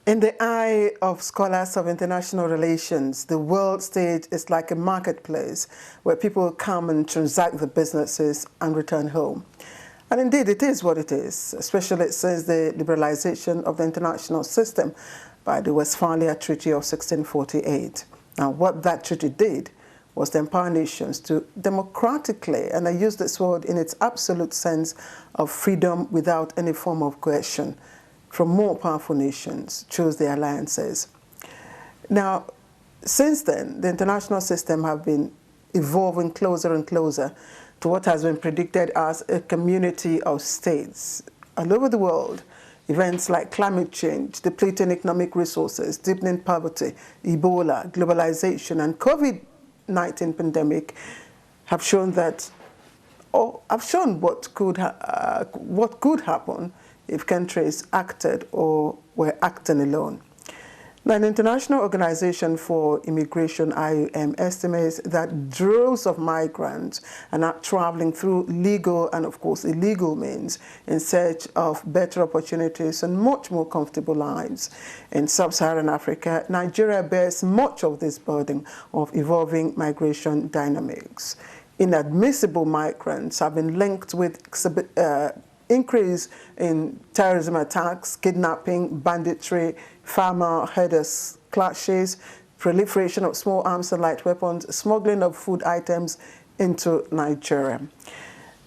In the eye of scholars of international relations, the world stage is like a marketplace where people come and transact the businesses and return home. And indeed, it is what it is, especially since the liberalization of the international system by the Westphalia Treaty of 1648. Now, what that treaty did was to empower nations to democratically, and I use this word in its absolute sense of freedom without any form of coercion, from more powerful nations choose their alliances. Now, since then, the international system have been evolving closer and closer to what has been predicted as a community of states. All over the world, events like climate change, depleting economic resources, deepening poverty, Ebola, globalization, and COVID-19 pandemic have shown that, or have shown what could happen if countries acted or were acting alone. Now, the International Organization for Immigration, IOM, estimates that droves of migrants are now traveling through legal and, of course, illegal means in search of better opportunities and much more comfortable lives. In sub-Saharan Africa, Nigeria bears much of this burden of evolving migration dynamics. Inadmissible migrants have been linked with increase in terrorism attacks, kidnapping, banditry, farmer herders clashes, proliferation of small arms and light weapons, smuggling of food items into Nigeria.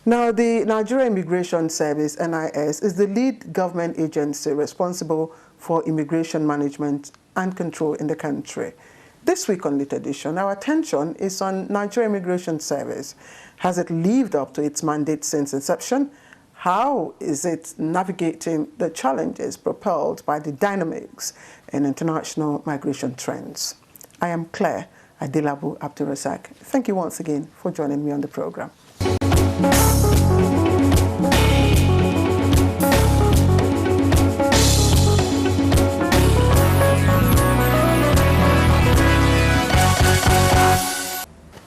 Now, the Nigeria Immigration Service, NIS, is the lead government agency responsible for immigration management and control in the country. This week on Lit Edition, our attention is on Nigeria Immigration Service. Has it lived up to its mandate since inception? How is it navigating the challenges propelled by the dynamics in international migration trends? I am Claire Adilabu Abdurrazak. Thank you once again for joining me on the program.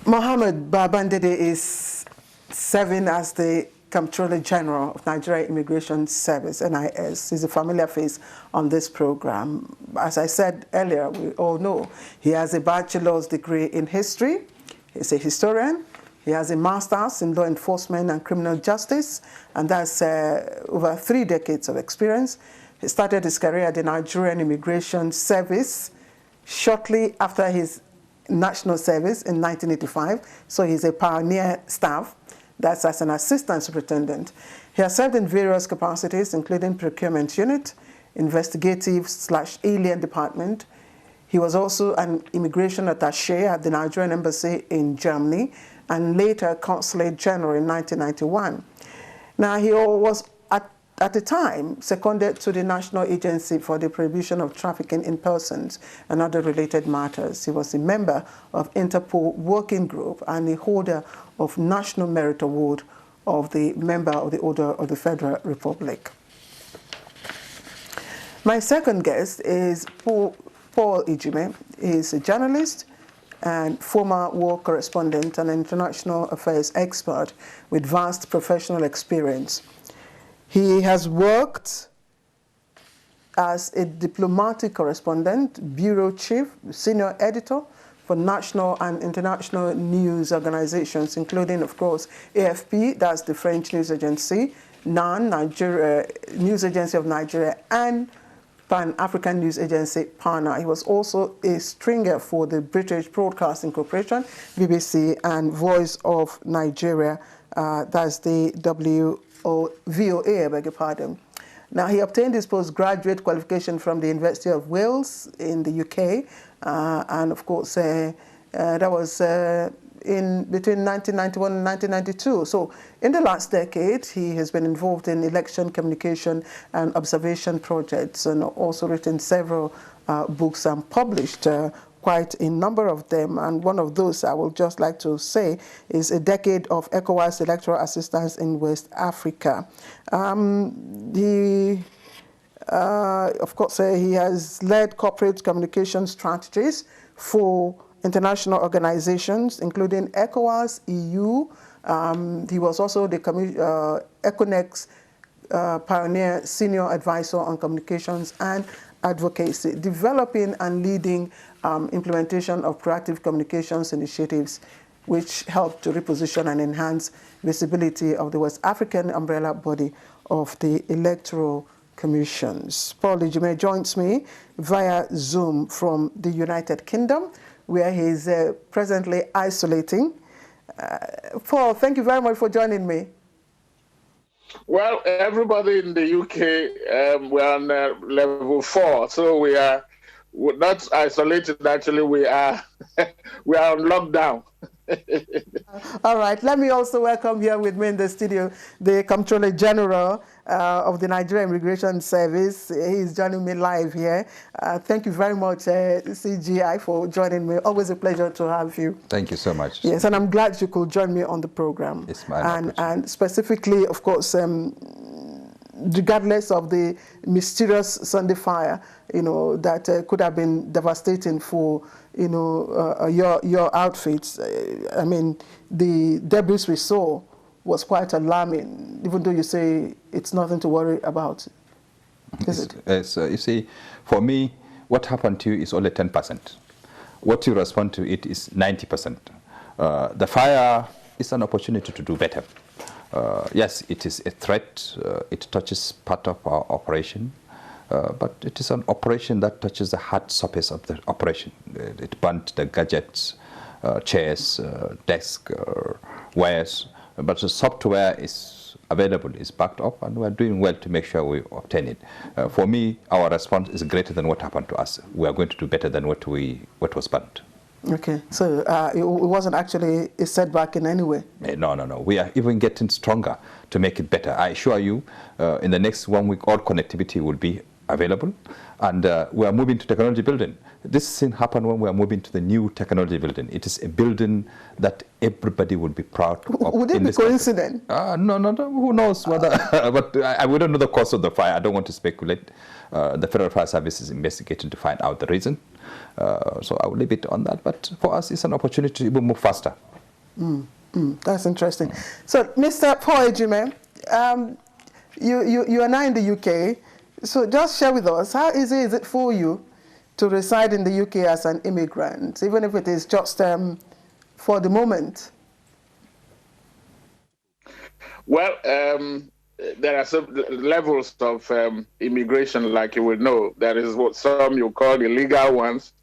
Mohammed Babandede is serving as the Comptroller General of Nigeria Immigration Service, NIS. He's a familiar face on this program. As I said earlier, we all know he has a bachelor's degree in history. He's a historian. He has a master's in law enforcement and criminal justice, and that's over 3 decades of experience. He started his career at the Nigerian Immigration Service shortly after his national service in 1985, so he's a pioneer staff. That's as an assistant superintendent. He has served in various capacities, including procurement unit, investigative/alien department. He was also an immigration attaché at the Nigerian embassy in Germany and later consulate general in 1991. Now, he was at the time seconded to the National Agency for the Prohibition of Trafficking in Persons and other related matters. He was a member of Interpol Working Group and a holder of National Merit Award of the Member of the Order of the Federal Republic. My second guest is Paul Ijime. He's a journalist and former war correspondent and international affairs expert with vast professional experience. He has worked as a diplomatic correspondent, bureau chief, senior editor for national and international news organizations, including, of course, AFP, that's the French news agency, NAN, Nigeria, News Agency of Nigeria, and Pan-African News Agency, PANA. He was also a stringer for the British Broadcasting Corporation, BBC, and Voice of Nigeria, that's the VOA, I beg your pardon. Now, he obtained his postgraduate qualification from the University of Wales in the UK, and of course, that was in between 1991 and 1992. So in the last decade, he has been involved in election communication and observation projects, and also written several books and published quite a number of them. And one of those I would just like to say is A Decade of ECOWAS Electoral Assistance in West Africa. Of course, he has led corporate communication strategies for international organizations, including ECOWAS, EU. He was also the ECONEX Pioneer Senior Advisor on Communications and Advocacy, developing and leading implementation of proactive communications initiatives, which help to reposition and enhance visibility of the West African umbrella body of the electoral commissions. Paul Ejime joins me via Zoom from the United Kingdom, where he's presently isolating. Paul, thank you very much for joining me. Well, everybody in the UK, we're on level 4, so we're not isolated. Actually, we are we are on lockdown. All right. Let me also welcome here with me in the studio the Comptroller General of the Nigerian Immigration Service. He's joining me live here. Thank you very much, CGI, for joining me. Always a pleasure to have you. Thank you so much. Yes, and I'm glad you could join me on the program. It's my pleasure. And specifically, of course, regardless of the mysterious Sunday fire, that could have been devastating for, your outfits. I mean, the debris we saw was quite alarming, even though you say it's nothing to worry about. Is it? You see, for me, what happened to you is only 10%. What you respond to it is 90%. The fire is an opportunity to do better. Yes, it is a threat. It touches part of our operation, but it is an operation that touches the hard surface of the operation. It burnt the gadgets, chairs, desk, wires, but the software is available, is backed up, and we are doing well to make sure we obtain it. For me, our response is greater than what happened to us. We are going to do better than what was burnt. Okay, so it wasn't actually a setback in any way? No. We are even getting stronger to make it better. I assure you, in the next 1 week, all connectivity will be available, and we are moving to technology building. This thing happened when we are moving to the new technology building. It is a building that everybody would be proud of. Would it be coincident? No. Who knows whether? But we don't know the cause of the fire. I don't want to speculate. The Federal Fire Service is investigating to find out the reason. So I will leave it on that. But for us, it's an opportunity to even move faster. That's interesting. So, Mr. Paul Ejime, you are now in the UK. So just share with us, how easy is it for you to reside in the UK as an immigrant, even if it is just for the moment? Well, there are some levels of immigration, like you would know. There is what some you call the legal ones,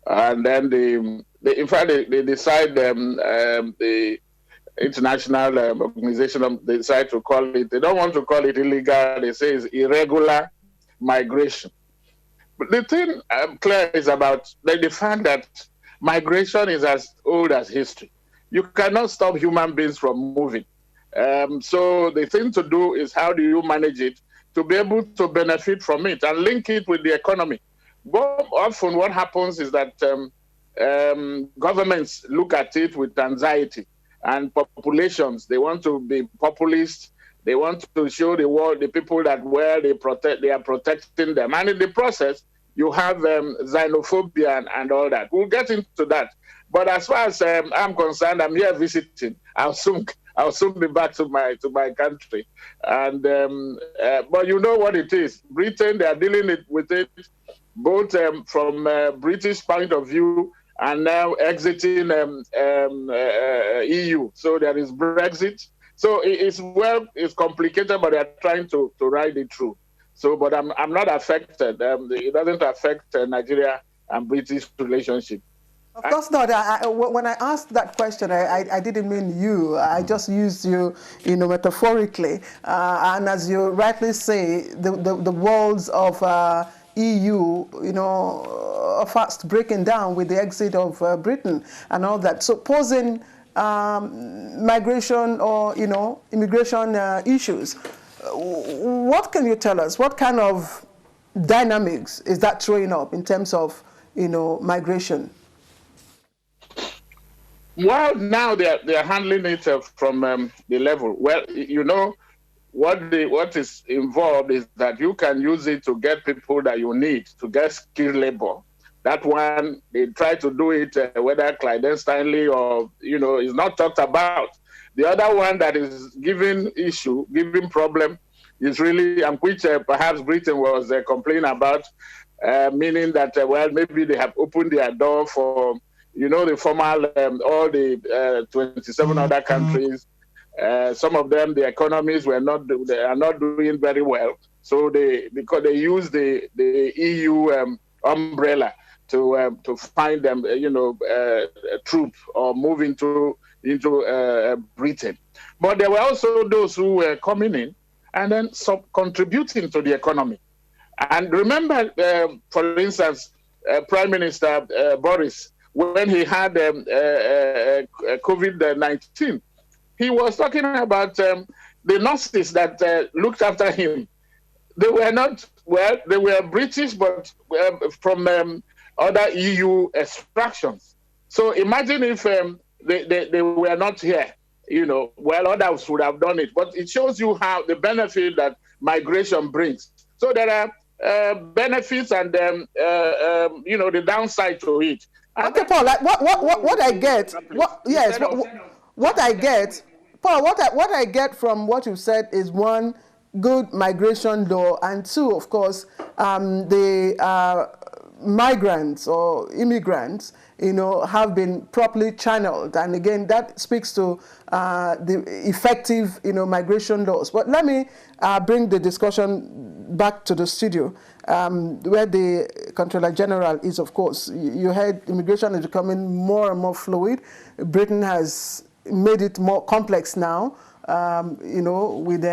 and then in fact, they decide the international organization they decide to call it. They don't want to call it illegal. They say it's irregular migration. But the thing clear is about the fact that migration is as old as history. You cannot stop human beings from moving. So the thing to do is how do you manage it to be able to benefit from it and link it with the economy. But often what happens is that governments look at it with anxiety, and populations, they want to be populist. They want to show the world, the people that they are protecting them. And in the process, you have xenophobia and all that. We'll get into that. But as far as I'm concerned, I'm here visiting. I'll soon be back to my country. And but you know what it is. Britain, they are dealing with it both from British point of view and now exiting EU. So there is Brexit. So it's complicated, but they're trying to ride it through. So, but I'm not affected. It doesn't affect Nigeria and British relationship. Of course not. When I asked that question, I didn't mean you. I just used you, metaphorically. And as you rightly say, the walls of EU, are fast breaking down with the exit of Britain and all that. So posing migration or, immigration issues, what can you tell us? What kind of dynamics is that throwing up in terms of, migration? Well, now they're handling it from the level. Well, what is involved is that you can use it to get people that you need, to get skilled labor. That one, they try to do it, whether clandestinely or, is not talked about. The other one that is giving problem is really, and which perhaps Britain was complaining about, meaning that, maybe they have opened their door for, the formal, all the 27 other countries. Some of them, the economies they are not doing very well. So because they use the EU umbrella to find them, a troop or move into Britain. But there were also those who were coming in and then contributing to the economy. And remember, for instance, Prime Minister Boris, when he had COVID-19, he was talking about the nurses that looked after him. They were not, they were British, but from other EU extractions. So imagine if they were not here, others would have done it. But it shows you how the benefit that migration brings. So there are benefits and, the downside to it. Okay, Paul, like what I get, what I get, Paul, what I get from what you said is, one, good migration law, and two, of course, the migrants or immigrants, have been properly channeled. And again, that speaks to the effective, migration laws. But let me bring the discussion back to the studio, where the Comptroller General is, of course. You heard immigration is becoming more and more fluid. Britain has made it more complex now, with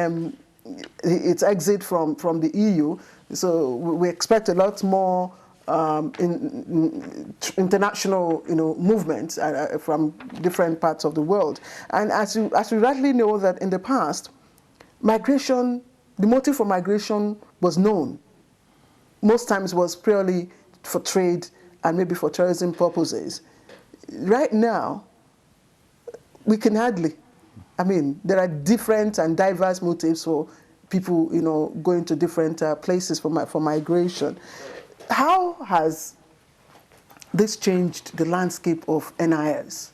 its exit from the EU. So we expect a lot more international, movements from different parts of the world. And as you rightly know, that in the past, migration, the motive for migration was known. Most times was purely for trade and maybe for tourism purposes. Right now, we can hardly. There are different and diverse motives for people, going to different places for migration. How has this changed the landscape of NIS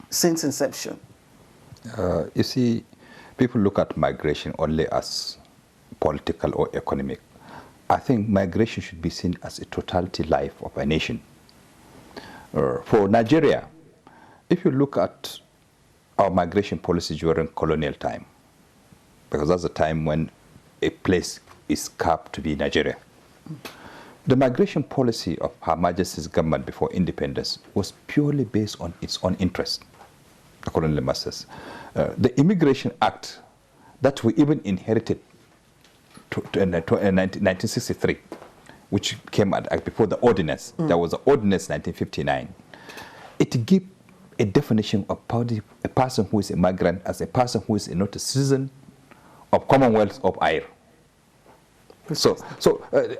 since inception? You see, people look at migration only as political or economic. I think migration should be seen as a totality life of a nation. For Nigeria, if you look at our migration policy during colonial time, because that's the time when a place is carved to be Nigeria. The migration policy of Her Majesty's government before independence was purely based on its own interest, the colonial masters. The Immigration Act that we even inherited in 1963, which came out before the ordinance, there was the ordinance 1959, it gives a definition of a person who is a migrant as a person who is not a citizen of Commonwealth of Ireland. So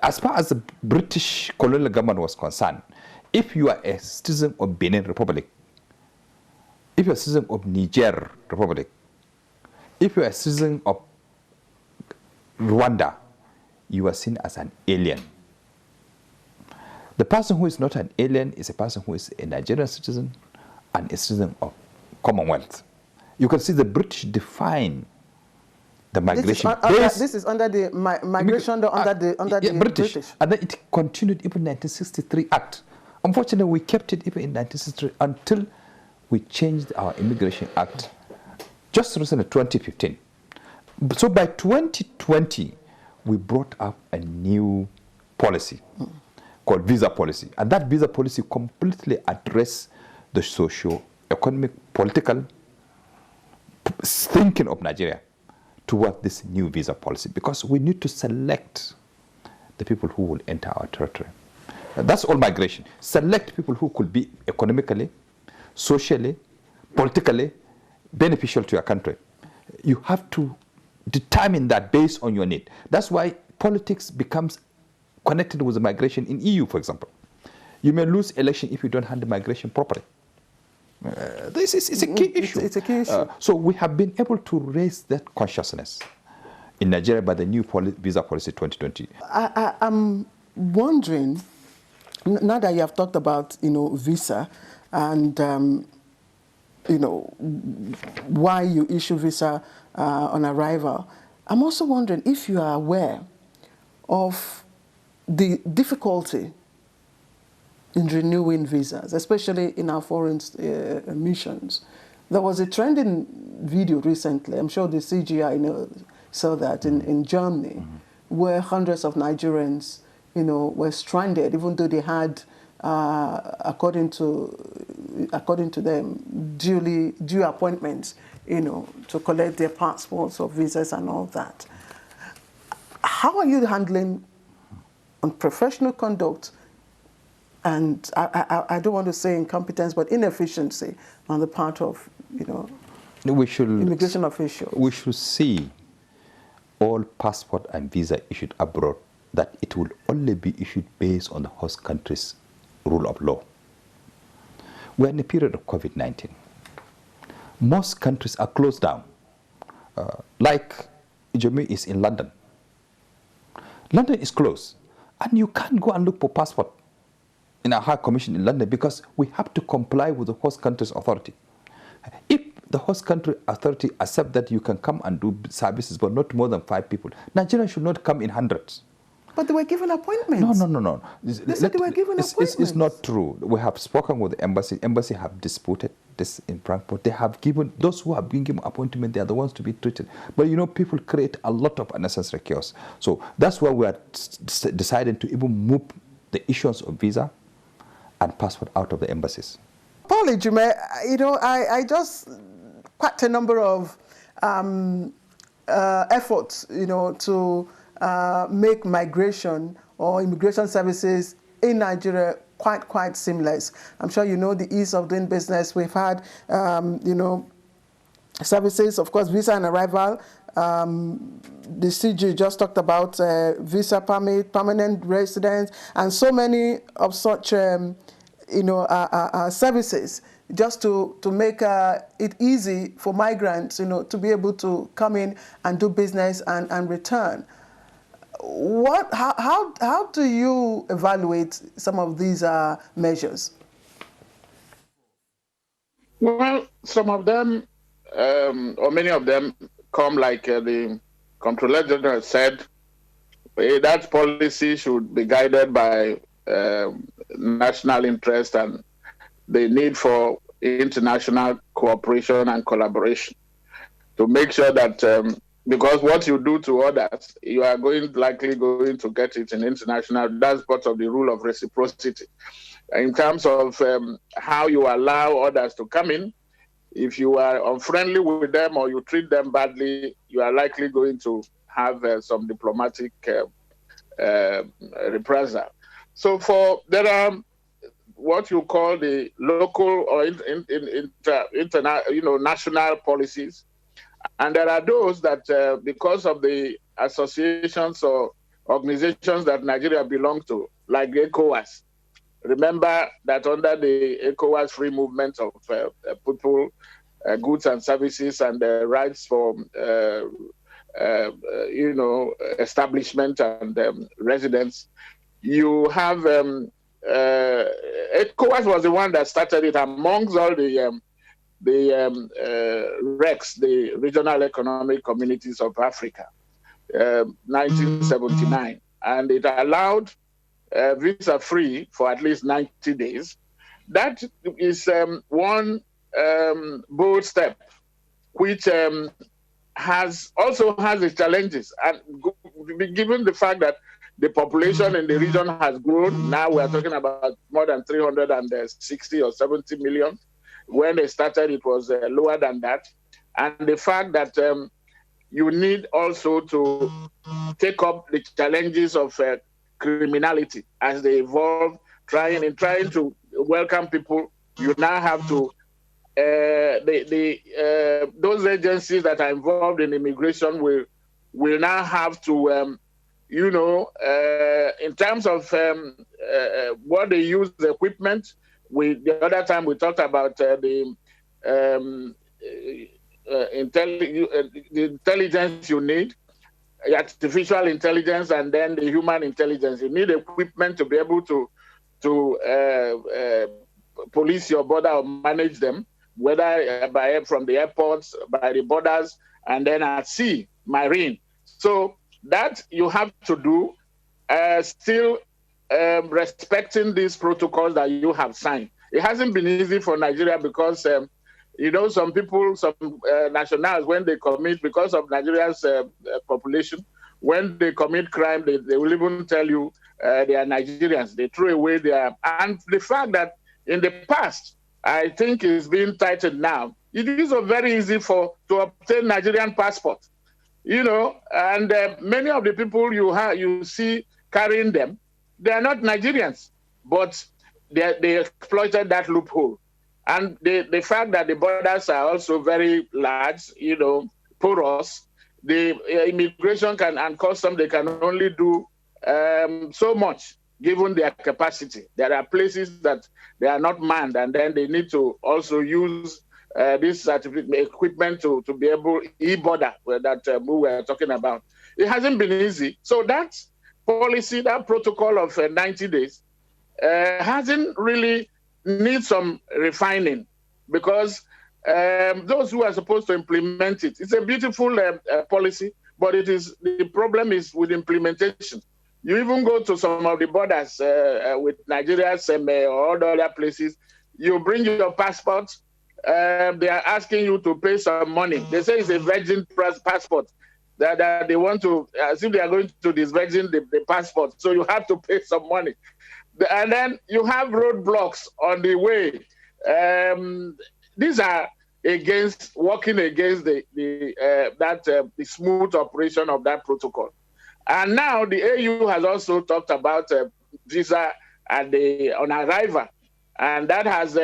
as far as the British colonial government was concerned, if you are a citizen of Benin Republic, if you are a citizen of Niger Republic, if you are a citizen of Rwanda, you are seen as an alien. The person who is not an alien is a person who is a Nigerian citizen and a citizen of Commonwealth. You can see the British define the migration. This is under the migration law under the British. And then it continued even 1963 Act Unfortunately, we kept it even in 1963 until we changed our Immigration Act just recently, 2015. So by 2020, we brought up a new policy called visa policy. And that visa policy completely addressed the socio-economic, political thinking of Nigeria toward this new visa policy, because we need to select the people who will enter our territory. That's all migration. Select people who could be economically, socially, politically beneficial to your country. You have to determine that based on your need. That's why politics becomes connected with the migration in EU, for example. You may lose election if you don't handle migration properly. This is a key issue. It's a key issue. So we have been able to raise that consciousness in Nigeria by the new visa policy 2020. I'm wondering, now that you have talked about, visa and, why you issue visa on arrival, I'm also wondering if you are aware of the difficulty in renewing visas, especially in our foreign missions. There was a trending video recently, I'm sure the CGI saw that, in Germany, where hundreds of Nigerians, were stranded, even though they had, according to them, due appointments, to collect their passports or visas and all that. How are you handling on professional conduct and I don't want to say incompetence, but inefficiency on the part of, immigration officials? We should see all passport and visa issued abroad that it will only be issued based on the host country's rule of law. We're in a period of COVID-19. Most countries are closed down. Like Ijemi is in London. London is closed. And you can't go and look for passport in our High Commission in London because we have to comply with the host country's authority. If the host country authority accept that you can come and do services, but not more than 5 people, Nigeria should not come in hundreds. But they were given appointments. No. They said they were given appointments. It's not true. We have spoken with the embassy. Embassy have disputed this in Frankfurt. They have given, those who have been given appointment, they are the ones to be treated. But people create a lot of unnecessary chaos. So that's why we are deciding to even move the issuance of visa and passport out of the embassies. Paul Ejime, I just quite a number of efforts, to make migration or immigration services in Nigeria quite seamless. I'm sure you know the ease of doing business. We've had, services, of course, visa and arrival. The CG just talked about visa permit, permanent residence, and so many of such, services just to make it easy for migrants, to be able to come in and do business and return. How do you evaluate some of these measures? Well, some of them, or many of them, come like the Comptroller General said, that policy should be guided by national interest and the need for international cooperation and collaboration to make sure that because what you do to others, you are likely going to get it in international. That's part of the rule of reciprocity. In terms of how you allow others to come in, if you are unfriendly with them or you treat them badly, you are likely going to have some diplomatic reprisal. So there are what you call the local or national policies. And there are those that, because of the associations or organizations that Nigeria belongs to, like ECOWAS. Remember that under the ECOWAS free movement of people, goods and services, and the rights for, establishment and residence, you have ECOWAS was the one that started it amongst all the RECs, the Regional Economic Communities of Africa, 1979. And it allowed visa-free for at least 90 days. That is one bold step, which also has its challenges. And given the fact that the population in the region has grown, now we are talking about more than 360 or 70 million. When they started, it was lower than that. And the fact that you need also to take up the challenges of criminality as they evolve, trying to welcome people. You now have to those agencies that are involved in immigration will now have to in terms of what they use, the equipment. The other time we talked about the intelligence you need, artificial intelligence, and then the human intelligence. You need equipment to be able to police your border or manage them, whether from the airports, by the borders, and then at sea, marine. So that you have to do, still respecting these protocols that you have signed. It hasn't been easy for Nigeria because, some people, some nationals, when they commit, because of Nigeria's population, when they commit crime, they will even tell you they are Nigerians. They throw away their... And the fact that in the past, I think it's being tightened now, it is very easy to obtain Nigerian passport. And many of the people you see carrying them, they are not Nigerians, but they exploited that loophole. And the fact that the borders are also very large, porous, the immigration and custom, they can only do so much given their capacity. There are places that they are not manned, and then they need to also use this equipment to be able e-border that we were talking about. It hasn't been easy. So that policy, that protocol of 90 days hasn't really need some refining, because those who are supposed to implement it, it's a beautiful policy, but the problem is with implementation. You even go to some of the borders with Nigeria, or other places, you bring your passport, they are asking you to pay some money. They say it's a virgin passport, that they want to, as if they are going to disvirgin the passport, so you have to pay some money. And then you have roadblocks on the way. These are working against the smooth operation of that protocol. And now the AU has also talked about visa on arrival, and that has,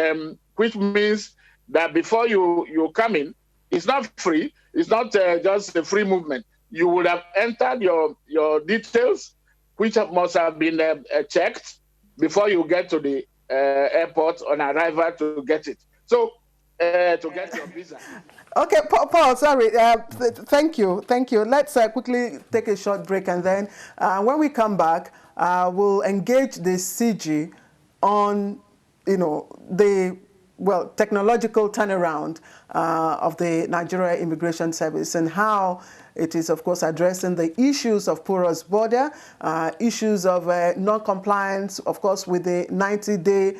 which means that before you come in, it's not free. It's not just a free movement. You would have entered your details, which must have been checked before you get to the airport on arrival to get it. So, to get your visa. Okay, Paul, sorry. Thank you. Let's quickly take a short break, and then when we come back, we'll engage the CG on, the technological turnaround of the Nigeria Immigration Service, and how it is, of course, addressing the issues of porous border, issues of non-compliance, of course, with the 90-day,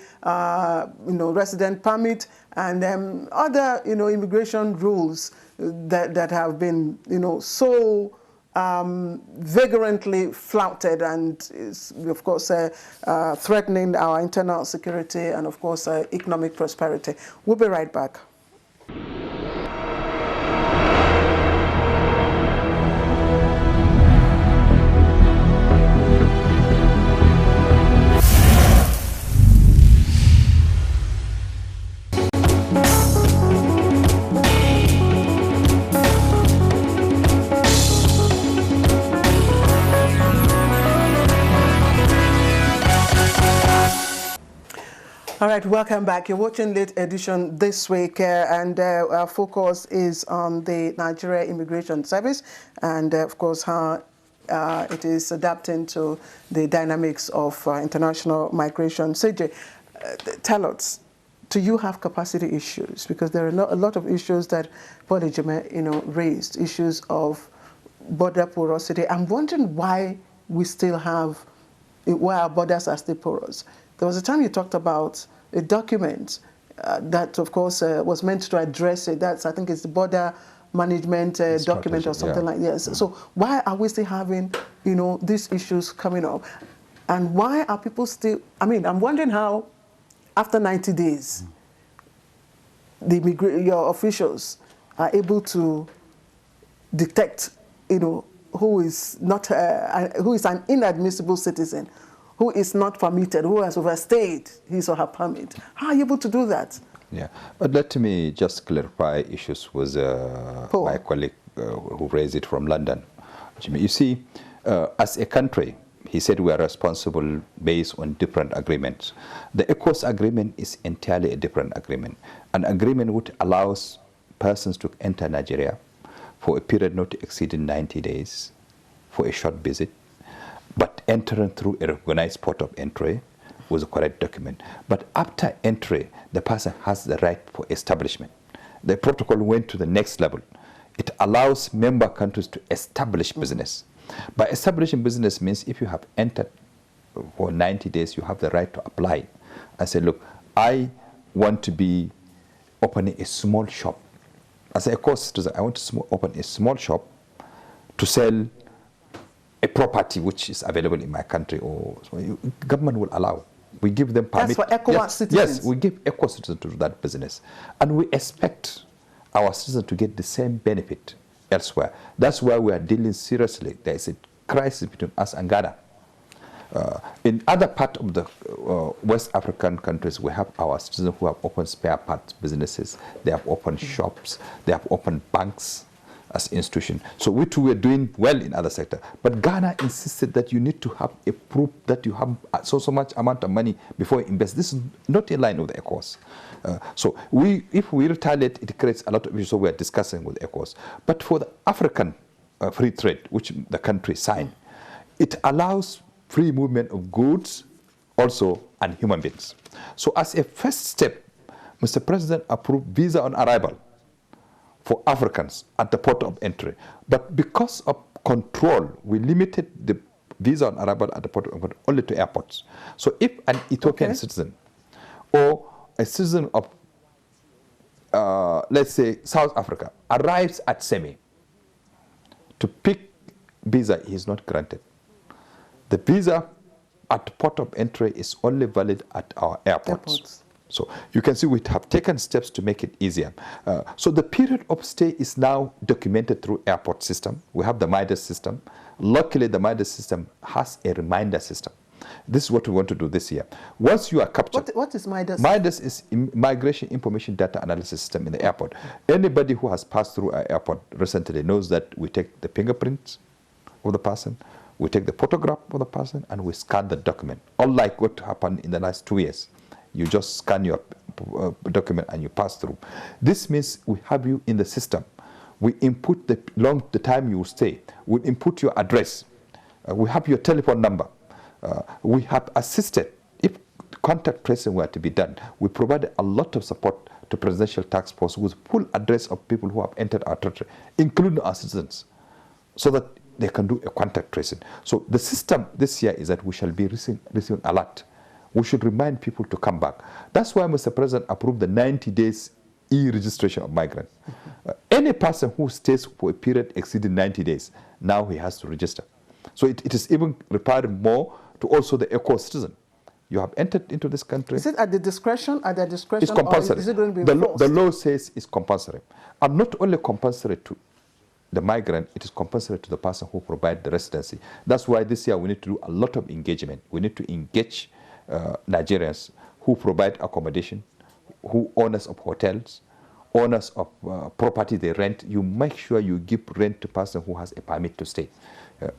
resident permit, and other, immigration rules that have been, so vigorantly flouted and is, of course, threatening our internal security and, of course, economic prosperity. We'll be right back. All right, welcome back. You're watching Late Edition this week, and our focus is on the Nigeria Immigration Service and, of course, how it is adapting to the dynamics of international migration. CJ, tell us, do you have capacity issues? Because there are a lot of issues that Paul Ejime, raised, issues of border porosity. I'm wondering why we still have where our borders are still porous. There was a time you talked about a document that, of course, was meant to address it. That's, I think, it's the border management document or something like that. So why are we still having, these issues coming up? And why are people still, I'm wondering how, after 90 days, your officials are able to detect, who is an inadmissible citizen, who is not permitted, who has overstayed his or her permit. How are you able to do that? Yeah, but let me just clarify issues with my colleague who raised it from London. You see, as a country, he said we are responsible based on different agreements. The ECOWAS agreement is entirely a different agreement, an agreement which allows persons to enter Nigeria for a period not exceeding 90 days for a short visit, but entering through a recognized port of entry with a correct document. But after entry, the person has the right for establishment. The protocol went to the next level. It allows member countries to establish business. By establishing business means if you have entered for 90 days, you have the right to apply and say, look, I want to be opening a small shop. As a ECOWAS citizen, I want to open a small shop to sell a property which is available in my country, or government will allow. We give them permit. That's for ECOWAS citizens? Yes, we give ECOWAS citizens to do that business. And we expect our citizens to get the same benefit elsewhere. That's why we are dealing seriously. There is a crisis between us and Ghana. In other parts of the West African countries, we have our citizens who have opened spare parts businesses, they have opened shops, they have opened banks as institutions. So we too were doing well in other sectors. But Ghana insisted that you need to have a proof that you have so much amount of money before you invest. This is not in line with the ECOWAS. So if we retaliate, it creates a lot of issues. So we are discussing with ECOWAS. But for the African free trade, which the country signed, it allows free movement of goods also and human beings. So as a first step, Mr. President approved visa on arrival for Africans at the port of entry. But because of control, we limited the visa on arrival at the port of entry only to airports. So if an Ethiopian citizen or a citizen of, let's say, South Africa arrives at Seme to pick visa, he is not granted. The visa at the port of entry is only valid at our airports. So you can see we have taken steps to make it easier. So the period of stay is now documented through airport system. We have the MIDAS system. Luckily, the MIDAS system has a reminder system. This is what we want to do this year. Once you are captured. What is MIDAS? MIDAS is Migration Information Data Analysis System in the airport. Anybody who has passed through our airport recently knows that we take the fingerprints of the person, we take the photograph of the person, and we scan the document. Unlike what happened in the last 2 years. You just scan your document and you pass through. This means we have you in the system. We input the time you stay. We input your address. We have your telephone number. We have assisted. If contact tracing were to be done, we provided a lot of support to Presidential Task Force with full address of people who have entered our territory, including our citizens, so that they can do a contact tracing. So the system this year is that we shall be receiving alert. We should remind people to come back. That's why Mr. President approved the 90 days e-registration of migrants. Any person who stays for a period exceeding 90 days, now he has to register. So it is even requiring more to also the ECOWAS citizen. You have entered into this country. Is it at the discretion? At their discretion? It's compulsory. Or is it going to be enforced? The law says it's compulsory. And not only compulsory to the migrant, it is compulsory to the person who provides the residency. That's why this year we need to do a lot of engagement. We need to engage Nigerians who provide accommodation, who owners of hotels, owners of property they rent. You make sure you give rent to a person who has a permit to stay.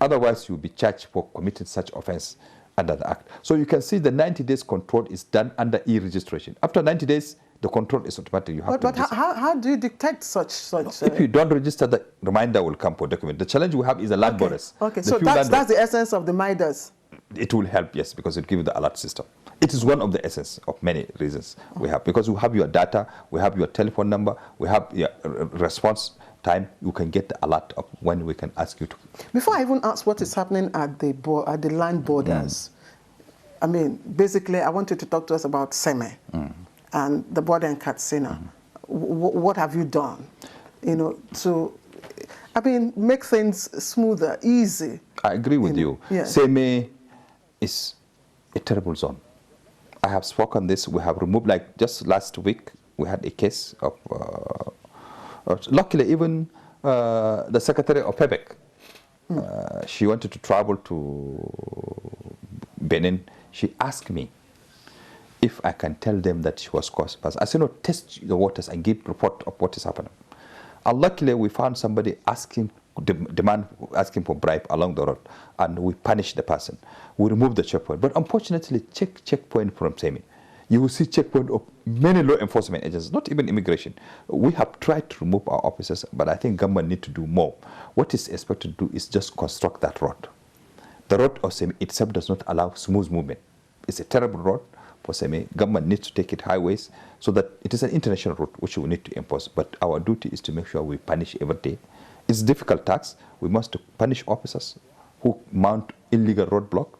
Otherwise, you'll be charged for committing such offense under the Act. So you can see the 90 days control is done under e-registration. After 90 days, the control is automatic. You have but how do you detect such? If you don't register, the reminder will come for document. The challenge we have is the land borders. Okay, so that's the essence of the MIDAS. It will help, yes, because it gives you the alert system. It is one of the essence of many reasons we have, because we have your data, we have your telephone number, we have your response time. You can get the alert of when we can ask you to. Before I even ask what is happening at the land borders, I mean, basically, I want you to talk to us about SEME and the border in Katsina. What have you done, to, I mean, make things smoother, easy? I agree with you. Yes. SEME is a terrible zone. I have spoken this. We have removed, like just last week, we had a case of, luckily even the secretary of PEBEC, she wanted to travel to Benin. She asked me if I can tell them that she was caused. I said, no, test the waters and give report of what is happening. And luckily, we found somebody asking for bribe along the road, and we punished the person. We removed the checkpoint. But unfortunately, checkpoint from SEME, you will see checkpoint of many law enforcement agencies, not even immigration. We have tried to remove our officers, but I think government need to do more. What is expected to do is just construct that road. The road of SEME itself does not allow smooth movement. It's a terrible road for SEME. Government needs to take it highways so that it is an international route which we need to impose. But our duty is to make sure we punish every day. It's a difficult task. We must punish officers who mount illegal roadblock.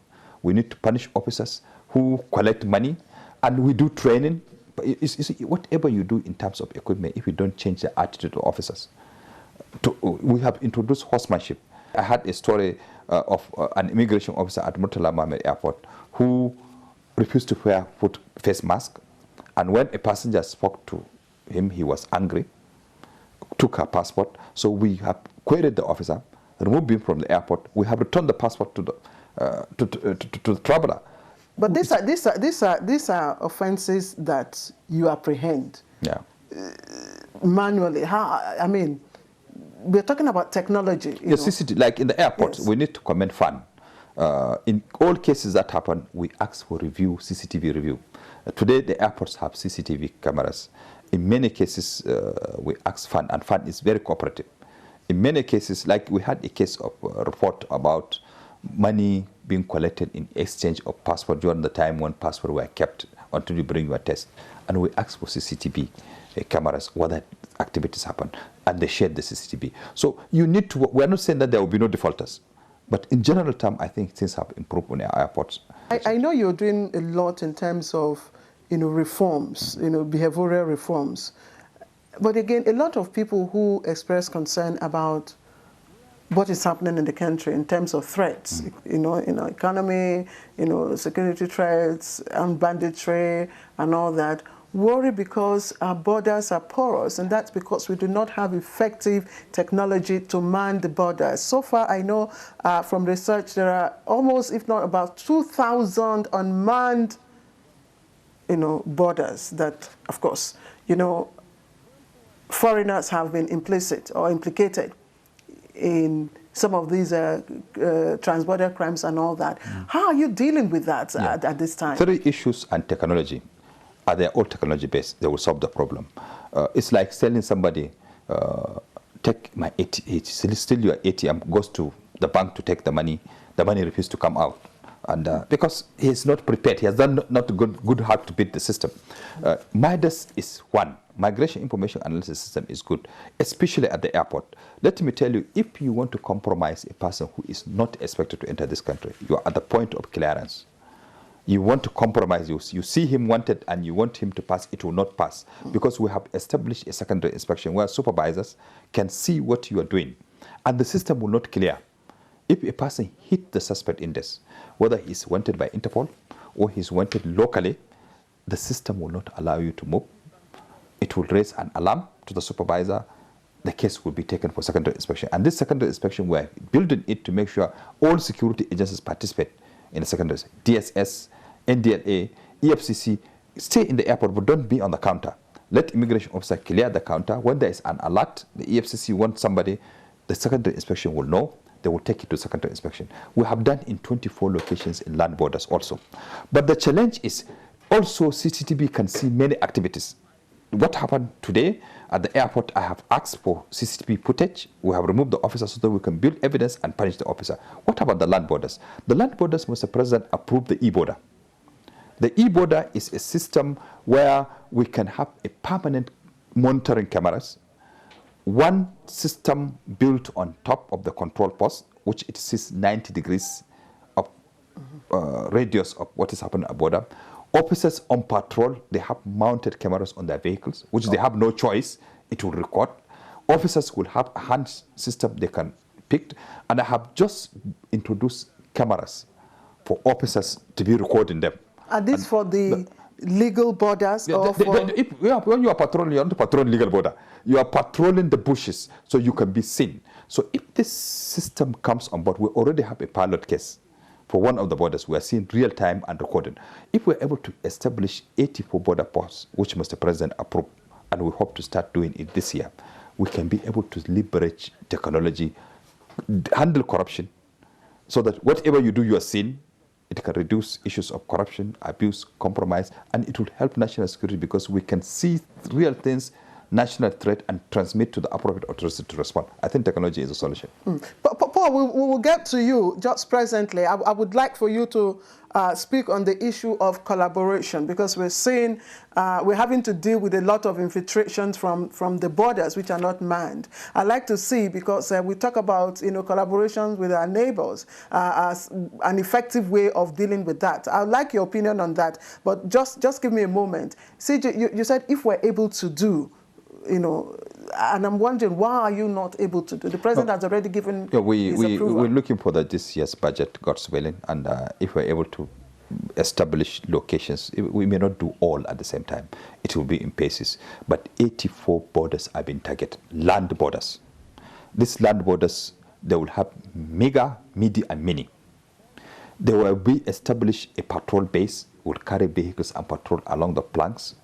We need to punish officers who collect money, and we do training. But whatever you do in terms of equipment, if you don't change the attitude of officers, we have introduced horsemanship. I had a story of an immigration officer at Murtala Mohammed Airport who refused to wear face mask, and when a passenger spoke to him, he was angry, took her passport. So we have queried the officer, removed him from the airport. We have returned the passport to the traveler. But these are offences that you apprehend. Yeah. Manually. How? I mean, we're talking about technology. Yes, CCTV, like in the airport, yes. We need to commend FAN. In all cases that happen, we ask for review, CCTV review. Today, the airports have CCTV cameras. In many cases, we ask FAN, and FAN is very cooperative. In many cases, like we had a case of a report about money being collected in exchange of passport during the time when passports were kept until you bring your test. And we ask for CCTV cameras whether activities happen, and they shared the CCTV. So you need to, we're not saying that there will be no defaulters, but in general term, I think things have improved on our airports. I know you're doing a lot in terms of, reforms, behavioral reforms. But again, a lot of people who express concern about what is happening in the country in terms of threats, economy, security threats, and banditry, and all that, worry because our borders are porous, and that's because we do not have effective technology to man the borders. So far, I know from research there are almost, if not about 2,000 unmanned, borders that, of course, foreigners have been implicit or implicated in some of these transborder crimes and all that. How are you dealing with that at this time? 3 issues and technology. Are they all technology based? They will solve the problem. It's like telling somebody, take my ATM, steal your ATM, goes to the bank to take the money refuses to come out. And because he's not prepared, he has done not a good heart to beat the system. MIDAS is one. Migration Information Analysis System is good, especially at the airport. Let me tell you, if you want to compromise a person who is not expected to enter this country, you are at the point of clearance. You want to compromise, you see him wanted and you want him to pass, it will not pass. Because we have established a secondary inspection where supervisors can see what you are doing. And the system will not clear. If a person hit the suspect index, whether he's wanted by Interpol or he's wanted locally, the system will not allow you to move. It will raise an alarm to the supervisor. The case will be taken for secondary inspection. And this secondary inspection, we're building it to make sure all security agencies participate in the secondary. DSS, NDLA, EFCC, stay in the airport, but don't be on the counter. Let immigration officer clear the counter. When there is an alert, the EFCC wants somebody, the secondary inspection will know. They will take it to secondary inspection. We have done in 24 locations in land borders also. But the challenge is also CCTV can see many activities. What happened today at the airport, I have asked for CCTV footage. We have removed the officer so that we can build evidence and punish the officer. What about the land borders? The land borders, Mr. President, approved the e-border. The e-border is a system where we can have a permanent monitoring cameras, one system built on top of the control post, which it sits 90 degrees of radius of what is happening at border. Officers on patrol, they have mounted cameras on their vehicles, which they have no choice. It will record. Officers will have a hand system they can pick. And I have just introduced cameras for officers to be recording them. Are these for the legal borders? Or when you are patrolling, you're not patrolling legal border. You are patrolling the bushes so you can be seen. So if this system comes on board, we already have a pilot case. For one of the borders, we are seeing real time and recording. If we're able to establish 84 border posts, which Mr. President approved, and we hope to start doing it this year, we can be able to leverage technology, handle corruption, so that whatever you do, you are seen. It can reduce issues of corruption, abuse, compromise, and it will help national security because we can see real things, national threat, and transmit to the appropriate authority to respond. I think technology is a solution. But Paul, we will get to you just presently. I would like for you to speak on the issue of collaboration, because we're seeing, we're having to deal with a lot of infiltrations from the borders which are not manned. I'd like to see, because we talk about collaborations with our neighbors as an effective way of dealing with that. I'd like your opinion on that, but just give me a moment. CJ, you said if we're able to do, and I'm wondering, why are you not able to do? The president has already given his approval. We're looking for this year's budget, God's willing, and if we're able to establish locations, we may not do all at the same time. It will be in phases. But 84 borders have been targeted, land borders. These land borders, they will have mega, midi, and mini. They will be established a patrol base, will carry vehicles and patrol along the planks,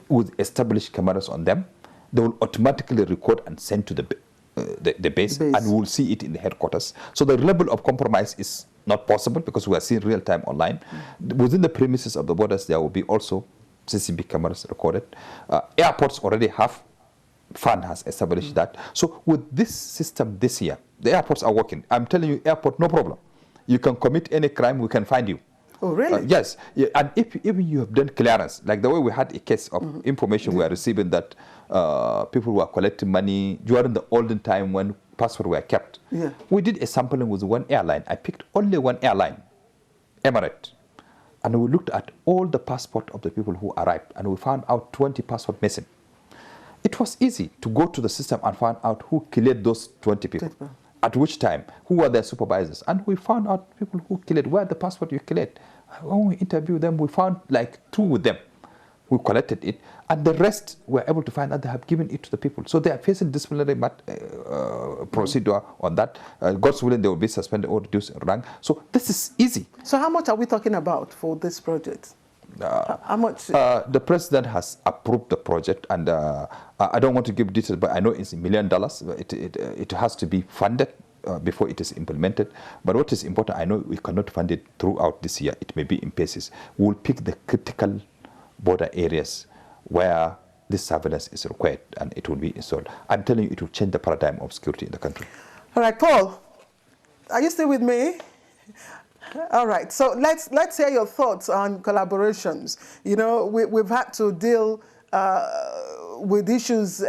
with established cameras on them. They will automatically record and send to the base, and we will see it in the headquarters. So the level of compromise is not possible because we are seeing real time online. Within the premises of the borders, there will be also CCTV cameras recorded. Airports already have, FAN has established that. So with this system this year, the airports are working. I'm telling you, airport, no problem. You can commit any crime, we can find you. Oh, really? Yes. Yeah. And if even you have done clearance, like the way we had a case of information we are receiving that people were collecting money during the olden time when passports were kept. Yeah. We did a sampling with one airline. I picked only one airline, Emirates. And we looked at all the passports of the people who arrived, and we found out 20 passports missing. It was easy to go to the system and find out who cleared those 20 people. At which time, who were their supervisors. And we found out people who cleared, where the passport you cleared. When we interviewed them, we found like 2 with them. We collected it, and the rest were able to find out they have given it to the people. So they are facing disciplinary procedure on that. God's willing, they will be suspended or reduced in rank. So this is easy. So how much are we talking about for this project? How much? The president has approved the project, and I don't want to give details, but I know it's $1 million. It has to be funded before it is implemented. But what is important, I know we cannot fund it throughout this year. It may be in phases. We'll pick the critical border areas where this surveillance is required, and it will be installed. I'm telling you, it will change the paradigm of security in the country. All right, Paul, are you still with me? All right, so let's hear your thoughts on collaborations. We've had to deal with issues,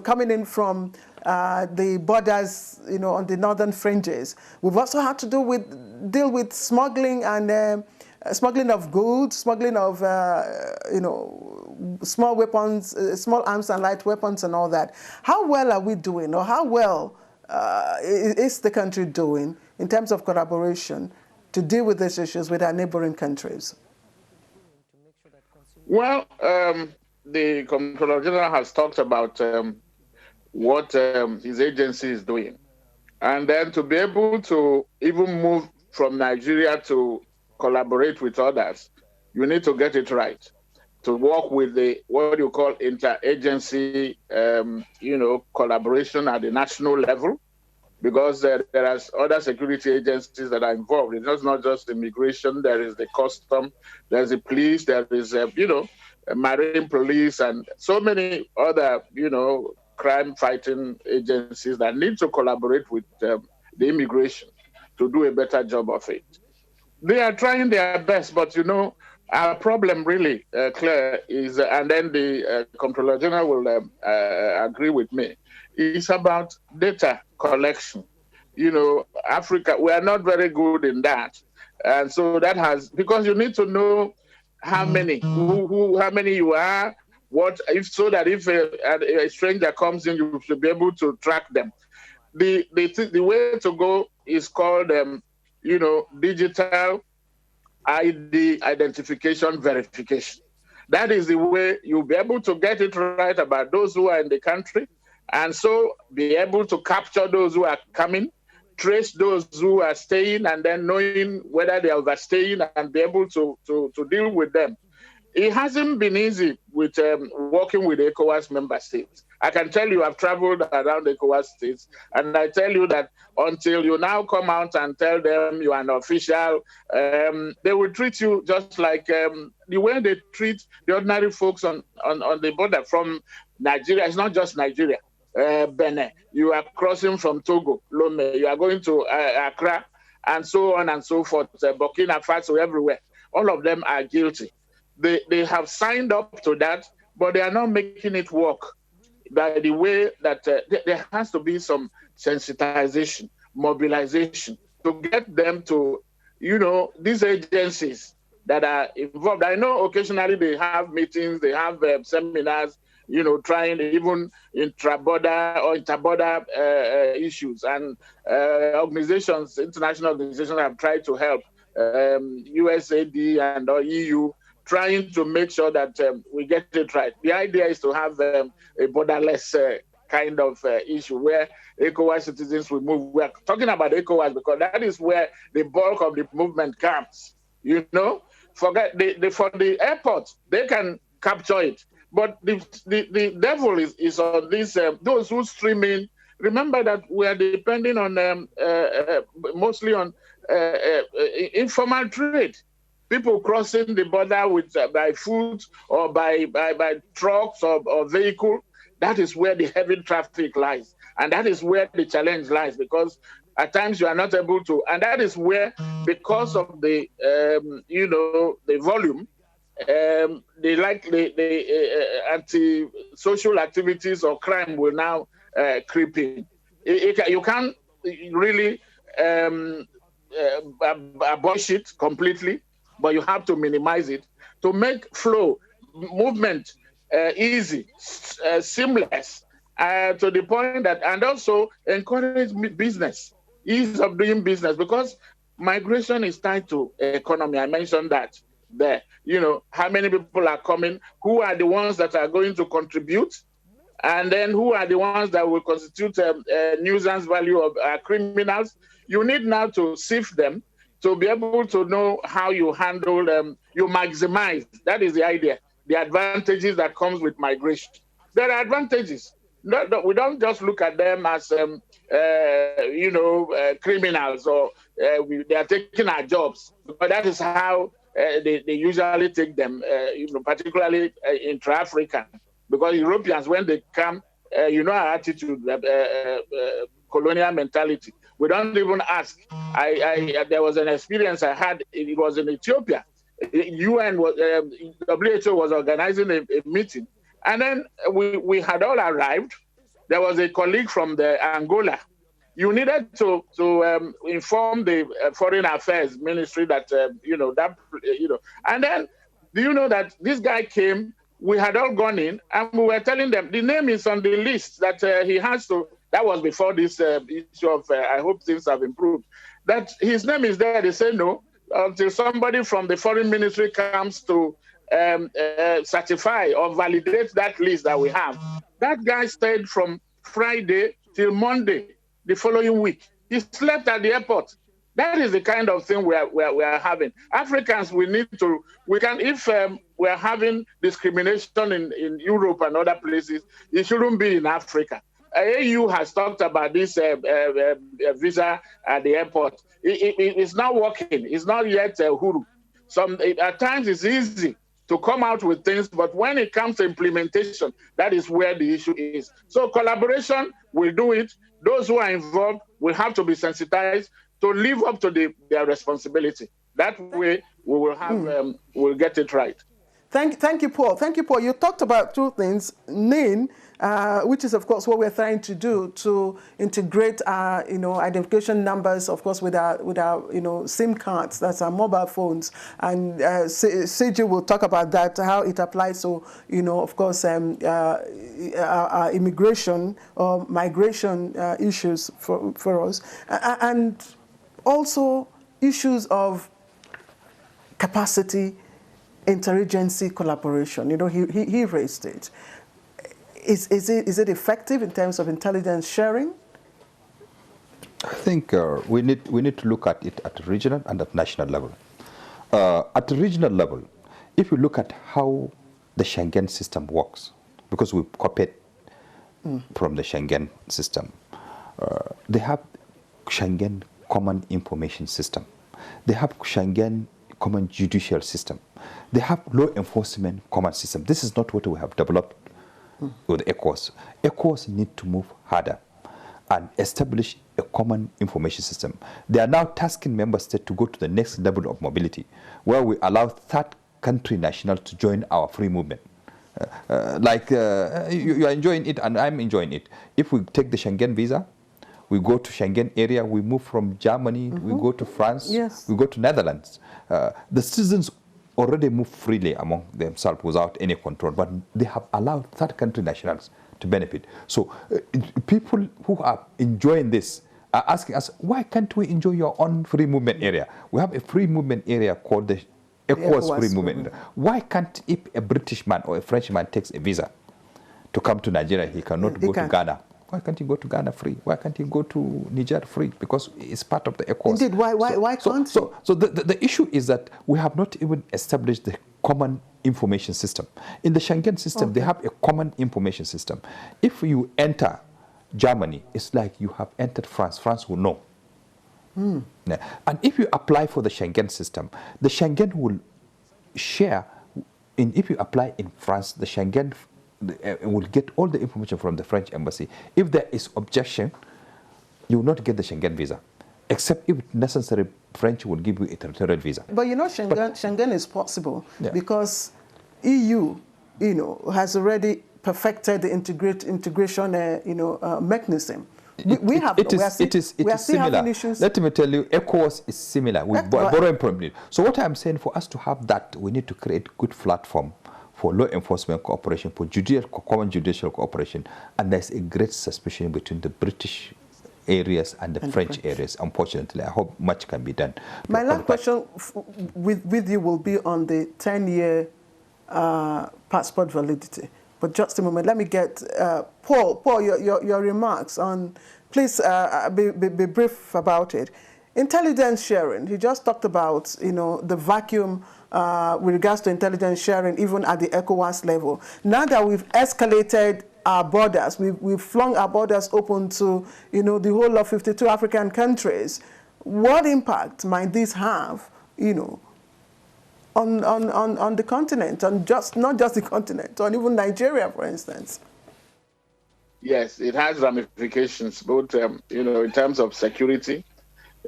coming in from the borders, on the northern fringes. We've also had to deal with smuggling and smuggling of goods, smuggling of small weapons, small arms and light weapons, and all that. How well are we doing, or how well is the country doing in terms of collaboration to deal with these issues with our neighboring countries? Well, the Comptroller General has talked about what his agency is doing. And then to be able to even move from Nigeria to collaborate with others, you need to get it right. To work with the, what you call interagency, collaboration at the national level, because there are other security agencies that are involved. It's not just immigration. There is the custom, there's the police, there is, marine police, and so many other, crime-fighting agencies that need to collaborate with the immigration to do a better job of it. They are trying their best, but, our problem really, Claire, is, and then the Comptroller General will agree with me, it's about data collection. Africa, we are not very good in that. And so that has, because you need to know how many, how many you are, what, if, so that if a stranger comes in, you should be able to track them. The way to go is called, digital ID identification verification. That is the way you'll be able to get it right about those who are in the country, and so be able to capture those who are coming, trace those who are staying, and then knowing whether they are overstaying and be able to deal with them. It hasn't been easy with working with ECOWAS member states. I can tell you, I've traveled around ECOWAS states, and I tell you that until you now come out and tell them you are an official, they will treat you just like the way they treat the ordinary folks on the border from Nigeria. It's not just Nigeria. Benin, you are crossing from Togo, Lomé, you are going to Accra, and so on and so forth, Burkina Faso, everywhere. All of them are guilty. They have signed up to that, but they are not making it work by the way that there has to be some sensitization, mobilization to get them to, these agencies that are involved. I know occasionally they have meetings, they have seminars, trying even intra-border or inter-border issues, and organizations, international organizations have tried to help, USAID and EU, trying to make sure that we get it right. The idea is to have a borderless kind of issue where ECOWAS citizens will move. We're talking about ECOWAS because that is where the bulk of the movement comes. Forget for the airport, they can capture it. But the devil is on these, those who stream in. Remember that we are depending on mostly on informal trade. People crossing the border with by foot or by trucks or vehicle. That is where the heavy traffic lies. And that is where the challenge lies, because at times you are not able to. And that is where, because of the, the volume, the anti-social activities or crime will now creep in. You can't really abolish it completely, but you have to minimize it to make flow, movement easy, seamless, to the point that, and also encourage business, ease of doing business, because migration is tied to economy. I mentioned that there. How many people are coming, who are the ones that are going to contribute, and then who are the ones that will constitute a nuisance value of criminals. You need now to sift them to be able to know how you handle them, you maximize. That is the idea, the advantages that comes with migration. There are advantages. We don't just look at them as, criminals or they are taking our jobs. But that is how they usually take them, particularly intra-African. Because Europeans, when they come, our attitude, colonial mentality. We don't even ask. There was an experience I had. It was in Ethiopia. UN was, WHO was organizing a meeting, and then we had all arrived. There was a colleague from the Angola. You needed to inform the Foreign Affairs Ministry that And then, do you know that this guy came? We had all gone in, and we were telling them the name is on the list that he has to. That was before this issue of, I hope things have improved, that his name is there. They say no, until somebody from the foreign ministry comes to certify or validate that list that we have. That guy stayed from Friday till Monday the following week. He slept at the airport. That is the kind of thing we are having. Africans, if we are having discrimination in Europe and other places, it shouldn't be in Africa. AU has talked about this visa at the airport. It's not working. It's not yet huru. At times it's easy to come out with things, but when it comes to implementation, that is where the issue is. So collaboration will do it. Those who are involved will have to be sensitized to live up to their responsibility. That way we will have we'll get it right. Thank you, Paul. Thank you, Paul. You talked about two things. NIN, which is, of course, what we're trying to do to integrate our, identification numbers, of course, with our, SIM cards. That's our mobile phones. And CJ will talk about that, how it applies to, of course, our immigration or migration issues for us, and also issues of capacity, interagency collaboration. He raised it. Is it effective in terms of intelligence sharing? I think we need to look at it at regional and at national level. At the regional level, if you look at how the Schengen system works, because we copied from the Schengen system, they have Schengen Common Information System. They have Schengen Common Judicial System. They have Law Enforcement Common System. This is not what we have developed with ECOWAS. ECOWAS need to move harder and establish a common information system. They are now tasking member states to go to the next level of mobility, where we allow third country nationals to join our free movement. You are enjoying it and I'm enjoying it. If we take the Schengen visa, we go to Schengen area, we move from Germany, we go to France, we go to Netherlands. The citizens already move freely among themselves without any control, but they have allowed third country nationals to benefit. So people who are enjoying this are asking us, why can't we enjoy your own free movement area? We have a free movement area called the ECOWAS free movement. Why can't, if a British man or a French man takes a visa to come to Nigeria, he cannot go to Ghana? Why can't he go to Ghana free? Why can't he go to Niger free? Because it's part of the ECOWAS. Indeed, why can't he? So the issue is that we have not even established the common information system. In the Schengen system, they have a common information system. If you enter Germany, it's like you have entered France. France will know. Yeah. And if you apply for the Schengen system, the Schengen will share. If you apply in France, the Schengen will get all the information from the French embassy. If there is objection, you will not get the Schengen visa, except if necessary, French will give you a territorial visa. But Schengen is possible because EU, has already perfected the integration, mechanism. We are still similar. having issues. Let me tell you, ECOWAS is similar. We borrowing from it. So what I'm saying, for us to have that, we need to create good platform for law enforcement cooperation, for common judicial cooperation, and there's a great suspicion between the British areas and the French areas. Unfortunately, I hope much can be done. My last question with you will be on the 10-year passport validity. But just a moment, let me get Paul, your remarks on, please be brief about it. Intelligence sharing, he just talked about, the vacuum with regards to intelligence sharing, even at the ECOWAS level. Now that we've escalated our borders, we've flung our borders open to, the whole of 52 African countries, what impact might this have, on the continent, on not just the continent, on even Nigeria, for instance? Yes, it has ramifications, both, in terms of security,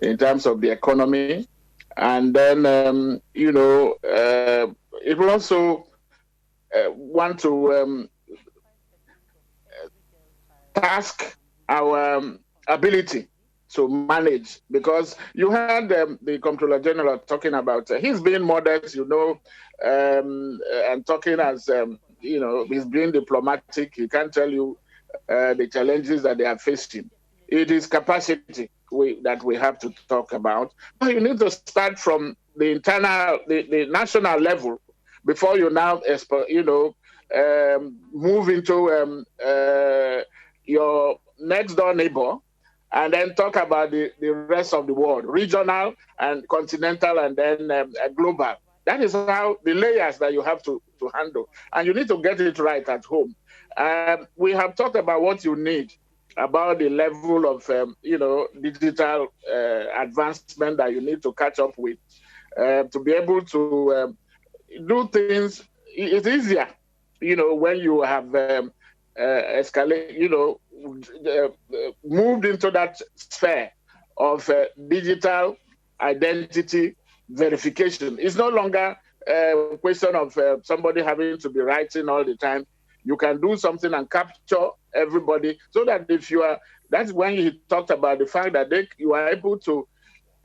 in terms of the economy, and then, it will also want to task our ability to manage, because you had the Comptroller General talking about, he's being modest, and talking as, he's being diplomatic. He can't tell you the challenges that they are facing. It is capacity that we have to talk about. But you need to start from the internal, the national level before you now, move into your next door neighbor, and then talk about the rest of the world, regional and continental, and then global. That is how the layers that you have to handle. And you need to get it right at home. We have talked about what you need, about the level of, digital advancement that you need to catch up with to be able to do things. It's easier, when you have moved into that sphere of digital identity verification. It's no longer question of somebody having to be writing all the time. You can do something and capture everybody so that if you are, that's when he talked about the fact that you are able to,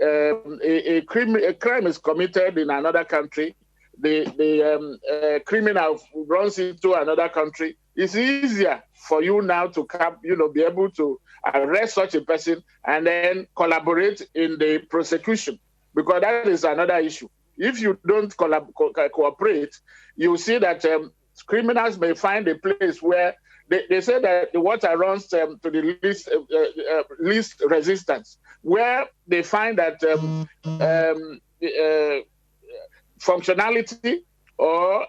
a crime is committed in another country. The criminal runs into another country. It's easier for you now to be able to arrest such a person and then collaborate in the prosecution, because that is another issue. If you don't cooperate, you see that criminals may find a place where they say that the water runs to the least resistance, where they find that functionality or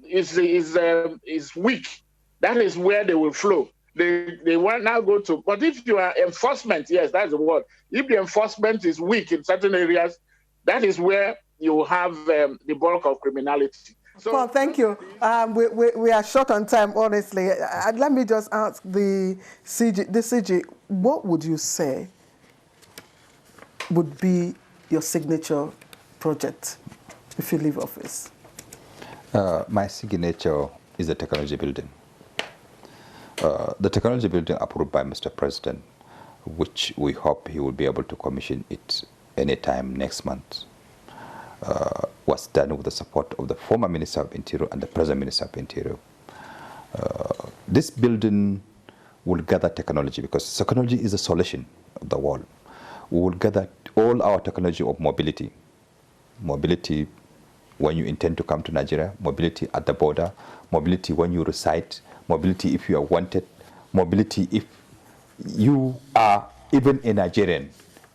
is weak. That is where they will flow. They want now go to, but if you are enforcement, yes, that's the word. If the enforcement is weak in certain areas, that is where you have the bulk of criminality. So, Paul, thank you. We are short on time, honestly. Let me just ask the CG, what would you say would be your signature project if you leave office? My signature is the technology building. The technology building approved by Mr. President, which we hope he will be able to commission it anytime next month, was done with the support of the former Minister of Interior and the present Minister of Interior. This building will gather technology, because technology is the solution of the world. We will gather all our technology of mobility. Mobility when you intend to come to Nigeria, mobility at the border, mobility when you reside, mobility if you are wanted, mobility if you are even a Nigerian,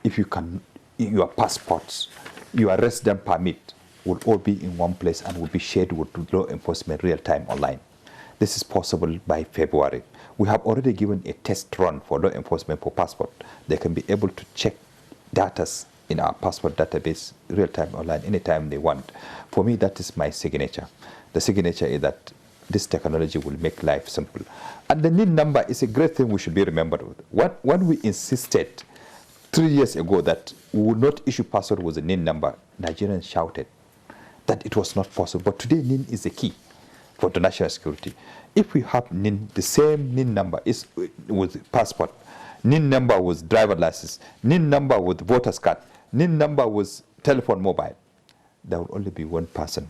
if you can, your passports, your resident permit will all be in one place and will be shared with law enforcement real time online. This is possible by February. We have already given a test run for law enforcement for passport. They can be able to check data in our passport database real time online anytime they want. For me, that is my signature. The signature is that this technology will make life simple. And the NIN number is a great thing we should be remembered with. When we insisted 3 years ago that we would not issue password with a NIN number, Nigerians shouted that it was not possible. But today, NIN is the key for the national security. If we have NIN, the same NIN number is with passport, NIN number with driver license, NIN number with voter's card, NIN number with telephone mobile, there will only be one person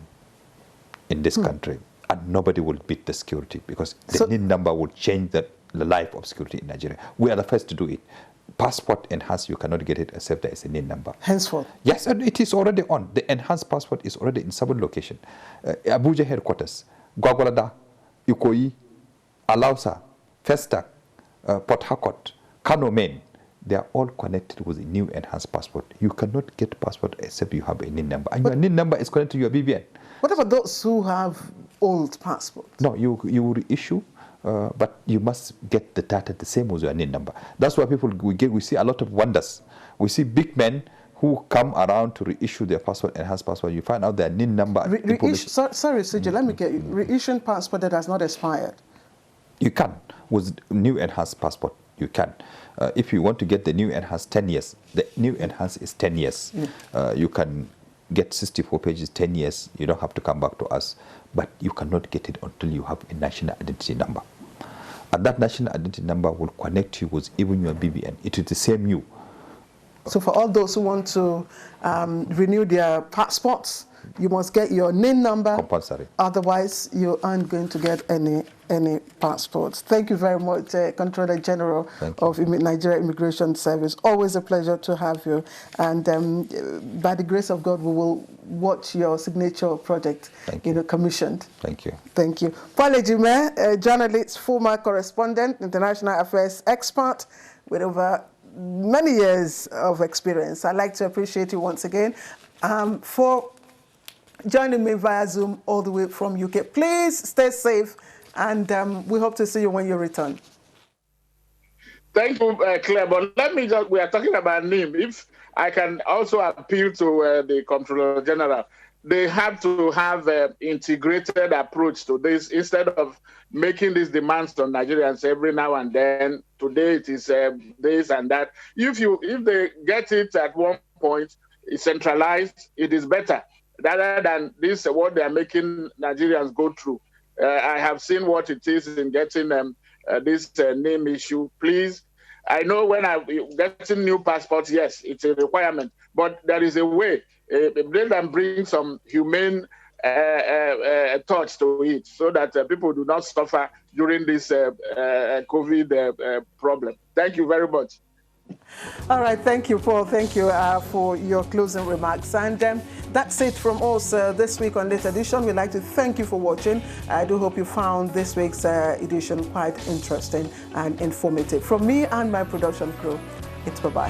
in this country, and nobody will beat the security, because the NIN number will change the life of security in Nigeria. We are the first to do it. Passport enhanced, you cannot get it except there is a NIN number. Henceforth? Yes, and it is already on. The enhanced passport is already in 7 locations. Abuja headquarters, Gwagwalada, Ikoyi, Alausa, Festac, Port Harcourt, Kano Main, they are all connected with a new enhanced passport. You cannot get passport except you have a NIN number. And your NIN number is connected to your BVN. What about those who have old passports? No, you will reissue, but you must get the data the same as your NIN number. That's why we see a lot of wonders. We see big men who come around to reissue their passport, enhanced passport. You find out their NIN number. Sorry, CJ, let me get you. Reissuing passport that has not expired. You can. With new enhanced passport, you can. If you want to get the new enhanced 10 years, the new enhanced is 10 years. You can get 64 pages, 10 years. You don't have to come back to us. But you cannot get it until you have a national identity number. And that national identity number will connect you with even your BVN. It is the same you. So for all those who want to renew their passports, you must get your NIN number. Compulsory. Otherwise, you aren't going to get any passports. Thank you very much, Controller General of Nigeria Immigration Service. Always a pleasure to have you. And by the grace of God, we will watch your signature project commissioned. Thank you. Thank you. Paul Ejime, a journalist, former correspondent, international affairs expert with over many years of experience. I'd like to appreciate you once again for joining me via Zoom all the way from UK. Please stay safe, and we hope to see you when you return. Thank you, Claire. But let me just, we are talking about NIM. If I can also appeal to the Comptroller General, they have to have an integrated approach to this instead of making these demands on Nigerians every now and then. Today it is this and that. If they get it at one point, it's centralized, it is better. rather than this, what they are making Nigerians go through. I have seen what it is in getting this name issue. Please, I know when I getting new passports, yes, it's a requirement, but there is a way. They can bring some humane thoughts to it, so that people do not suffer during this COVID problem. Thank you very much. All right, thank you, Paul. Thank you for your closing remarks. And that's it from us this week on Late Edition. We'd like to thank you for watching. I do hope you found this week's edition quite interesting and informative. From me and my production crew, it's bye-bye.